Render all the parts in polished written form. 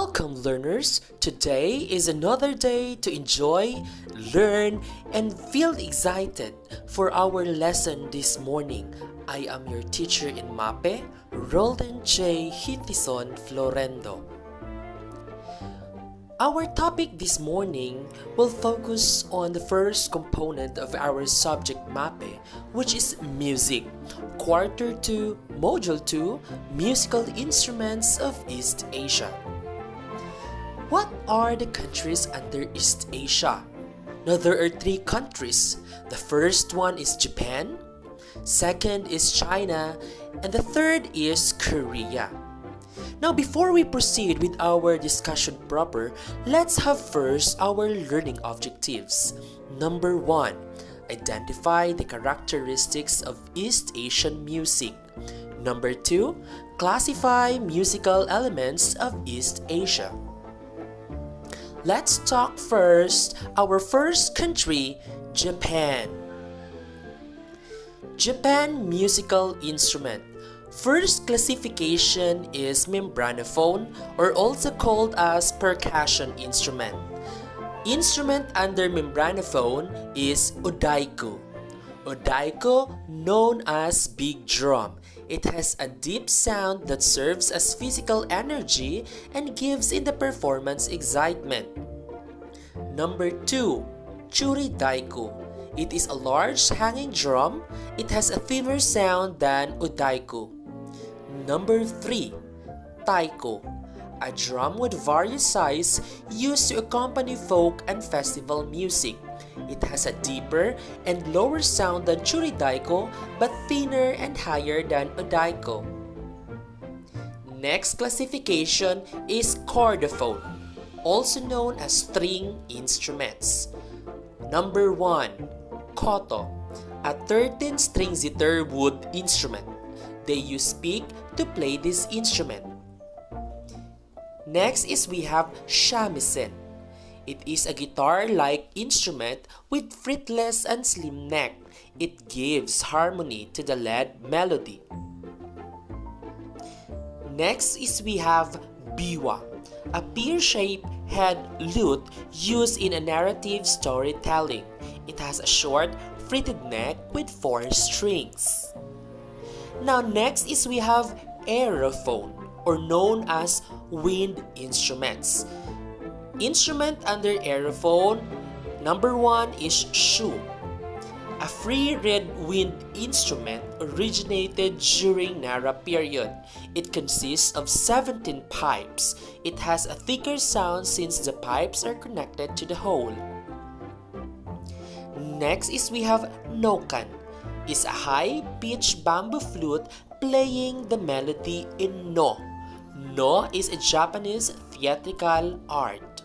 Welcome, learners! Today is another day to enjoy, learn, and feel excited for our lesson this morning. I am your teacher in MAPE, Roldan J. Hintison Florendo. Our topic this morning will focus on the first component of our subject MAPE, which is music. Quarter 2, Module 2, Musical Instruments of East Asia. What are the countries under East Asia? Now there are 3 countries. The first one is Japan, second is China, and the third is Korea. Now before we proceed with our discussion proper, let's have first our learning objectives. Number 1. Identify the characteristics of East Asian music. Number 2. Classify musical elements of East Asia. Let's talk first our first country, Japan. Japan musical instrument. First classification is membranophone, or also called as percussion instrument. Instrument under membranophone is odaiko. Odaiko, known as big drum. It has a deep sound that serves as physical energy and gives in the performance excitement. Number 2, Churi Daiku. It is a large hanging drum. It has a thinner sound than odaiko. Number 3, Taiko, a drum with various size used to accompany folk and festival music. It has a deeper and lower sound than Churi Daiku but thinner and higher than odaiko. Next classification is Cordophone, also known as string instruments. Number 1, koto, a 13-string zither wood instrument. They use pick to play this instrument. Next is we have shamisen. It is a guitar-like instrument with fretless and slim neck. It gives harmony to the lead melody. Next is we have biwa, a pear-shaped head lute used in a narrative storytelling. It has a short, fretted neck with 4 strings. Now next is we have aerophone, or known as wind instruments. Instrument under aerophone, number 1 is shu, a free reed wind instrument originated during Nara period. It consists of 17 pipes. It has a thicker sound since the pipes are connected to the hole. Next is we have nokan. Is a high-pitched bamboo flute playing the melody in no. No is a Japanese theatrical art.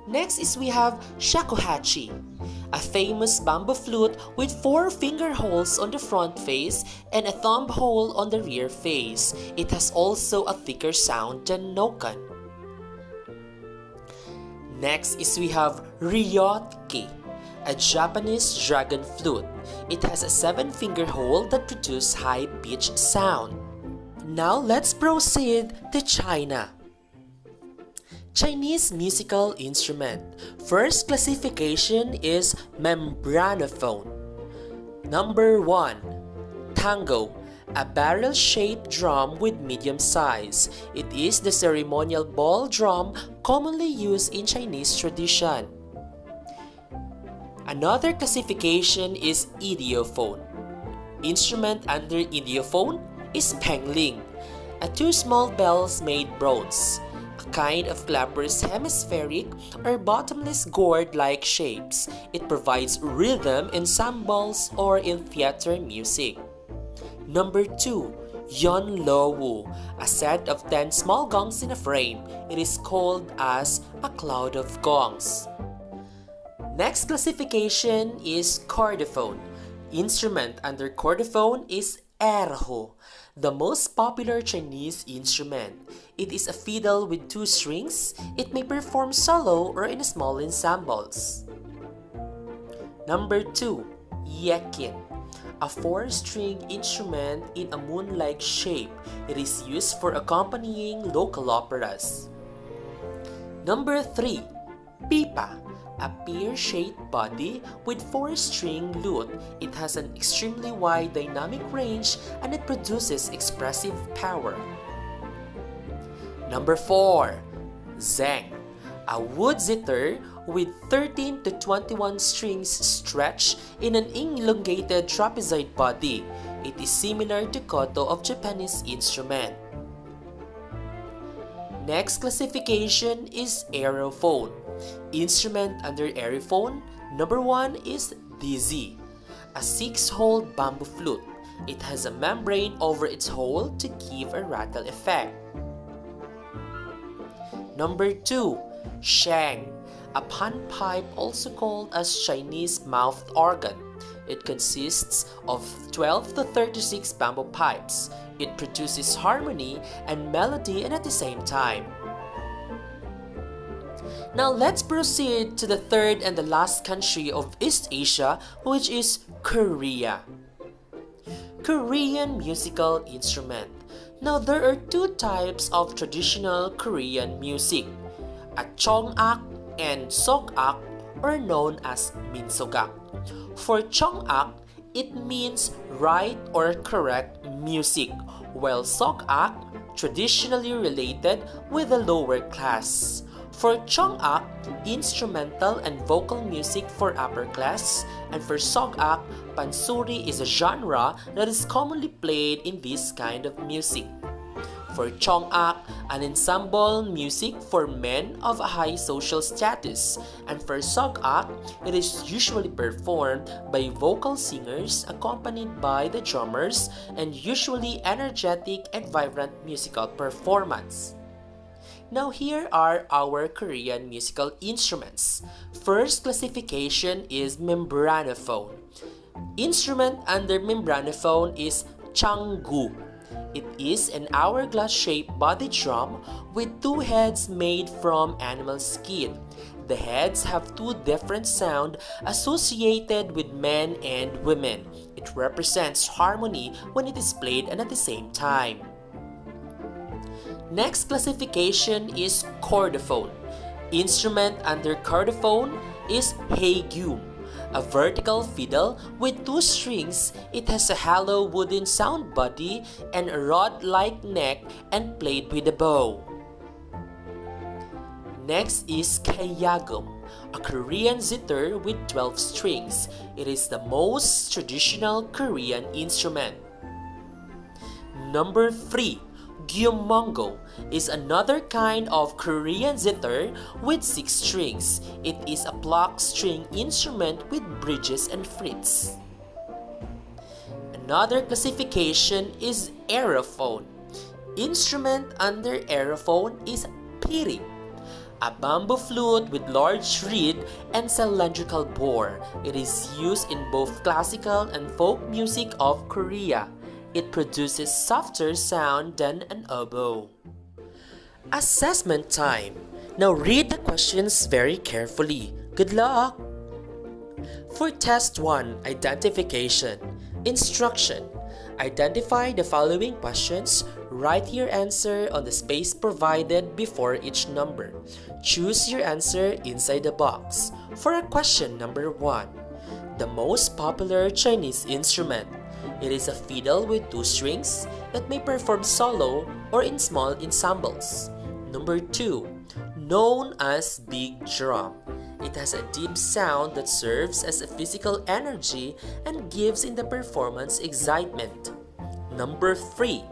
Next is we have shakuhachi, a famous bamboo flute with 4 finger holes on the front face and a thumb hole on the rear face. It has also a thicker sound than nokan. Next is we have ryotki, a Japanese dragon flute. It has a 7-finger hole that produces high-pitched sound. Now let's proceed to China. Chinese musical instrument. First classification is membranophone. Number 1, tango, a barrel-shaped drum with medium size. It is the ceremonial ball drum commonly used in Chinese tradition. Another classification is idiophone. Instrument under idiophone is pengling, a 2 small bells made bronze, a kind of clapper's hemispheric or bottomless gourd-like shapes. It provides rhythm in cymbals or in theater music. Number 2, yonlowu, a set of 10 small gongs in a frame. It is called as a cloud of gongs. Next classification is cordophone. Instrument under cordophone is erhu, the most popular Chinese instrument. It is a fiddle with 2 strings. It may perform solo or in small ensembles. Number 2, yakin, a four-string instrument in a moon-like shape. It is used for accompanying local operas. Number 3. Pipa, a pear-shaped body with four-string lute. It has an extremely wide dynamic range and it produces expressive power. Number 4. Zeng, a wood zither with 13 to 21 strings stretched in an elongated trapezoid body. It is similar to koto of Japanese instrument. Next classification is aerophone. Instrument under aerophone, number 1 is dizzy, a 6-holed bamboo flute. It has a membrane over its hole to give a rattle effect. Number 2, sheng, a panpipe also called as Chinese mouthed organ. It consists of 12 to 36 bamboo pipes. It produces harmony and melody and at the same time. Now let's proceed to the third and the last country of East Asia, which is Korea. Korean musical instrument. Now there are two types of traditional Korean music, a chongak and sogak, or known as minsogak. For chongak, it means right or correct music, while sogak traditionally related with the lower class. For chongak, instrumental and vocal music for upper class, and for sogak, pansori is a genre that is commonly played in this kind of music. For chongak, an ensemble music for men of a high social status, and for sogak, it is usually performed by vocal singers accompanied by the drummers and usually energetic and vibrant musical performance. Now here are our Korean musical instruments. First classification is membranophone. Instrument under membranophone is changgu. It is an hourglass-shaped body drum with two heads made from animal skin. The heads have two different sounds associated with men and women. It represents harmony when it is played and at the same time. Next classification is chordophone. Instrument under chordophone is haegyum, a vertical fiddle with two strings. It has a hollow wooden sound body and a rod-like neck and played with a bow. Next is kayagum, a Korean zither with 12 strings. It is the most traditional Korean instrument. Number 3. Gyeongmongo is another kind of Korean zither with 6 strings. It is a plucked string instrument with bridges and frets. Another classification is aerophone. Instrument under aerophone is piri, a bamboo flute with large reed and cylindrical bore. It is used in both classical and folk music of Korea. It produces softer sound than an oboe. Assessment time. Now read the questions very carefully. Good luck! For test 1, identification. Instruction. Identify the following questions. Write your answer on the space provided before each number. Choose your answer inside the box. For question number 1, the most popular Chinese instrument. It is a fiddle with 2 strings that may perform solo or in small ensembles. Number 2, known as big drum. It has a deep sound that serves as a physical energy and gives in the performance excitement. Number 3,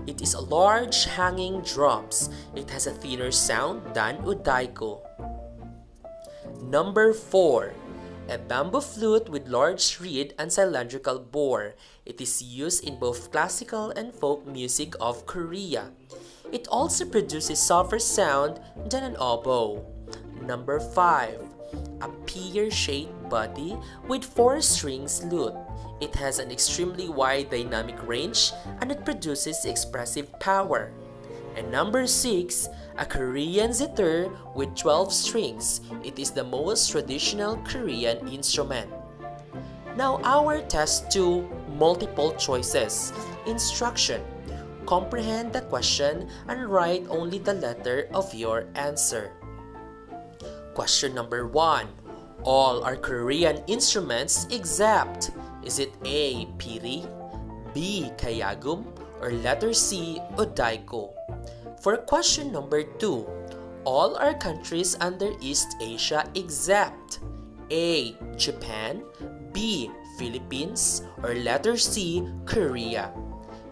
it is a large hanging drums. It has a thinner sound than Taiko. Number 4, a bamboo flute with large reed and cylindrical bore. It is used in both classical and folk music of Korea. It also produces softer sound than an oboe. Number 5, a pear-shaped body with 4 strings lute. It has an extremely wide dynamic range and it produces expressive power. And number 6, a Korean zither with 12 strings. It is the most traditional Korean instrument. Now our test 2, multiple choices. Instruction: comprehend the question and write only the letter of your answer. Question number 1. All are Korean instruments except, is it A. Piri, B. Kayagum, or letter C. Odaiko? For question number 2, all are countries under East Asia except A. Japan, B. Philippines, or letter C. Korea.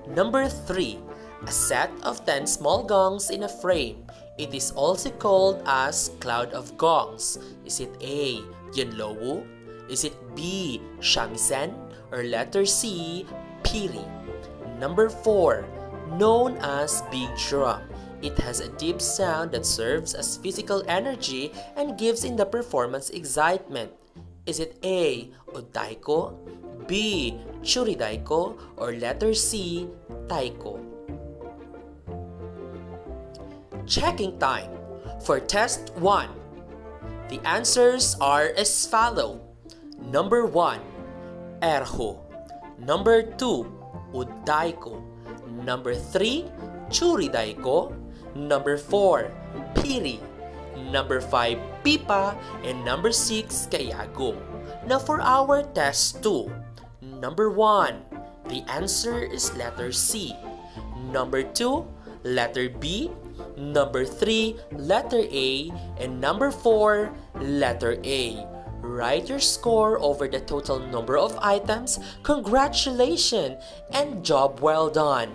Number 3, a set of 10 small gongs in a frame. It is also called as cloud of gongs. Is it A. Yunlowu? Is it B. Shamisen? Or letter C. Piri? Number 4, known as big drum. It has a deep sound that serves as physical energy and gives in the performance excitement. Is it A. Taiko, B. Churi Daiku, or letter C. Taiko? Checking time. For test 1, the answers are as follow. Number 1, erho. Number 2, Udaiko. Number 3, Churi Daiku. Number 4, Piri. Number 5, Pipa. And number 6, Kayagum. Now for our test 2. Number 1, the answer is letter C. Number 2, letter B. Number 3, letter A. And number 4, letter A. Write your score over the total number of items. Congratulations and job well done!